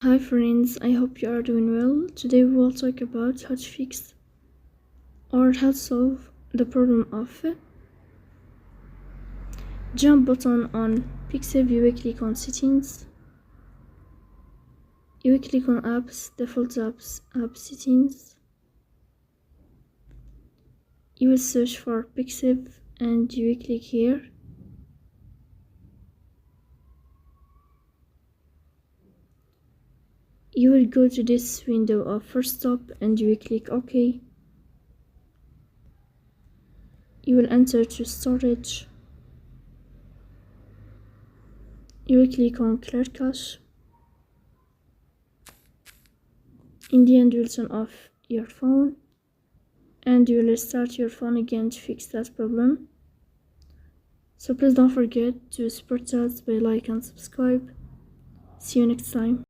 Hi friends, I hope you are doing well. Today we will talk about how to fix or how to solve the problem of jump button on Pixiv. You will click on settings, you will click on apps, default apps, app settings. You will search for Pixiv and you will click here. You will go to this window of first stop and you will click OK. You will enter to storage. You will click on clear cache. In the end, you will turn off your phone and you will start your phone again to fix that problem. So please don't forget to support us by like and subscribe. See you next time.